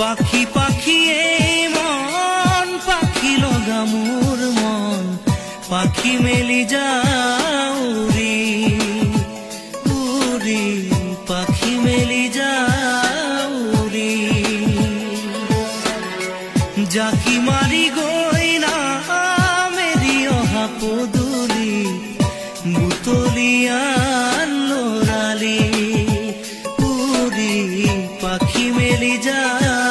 পাখি পাখিয়ে মন পাখি লগা মোৰ মন পাখি মেলি যাও উৰি উৰি পাখি মেলি যাও উৰি জাকি মাৰি গৈ না মেৰি অহা পদূলি বুটলিয়ান লৰালি উৰি পাখি মেলি যাও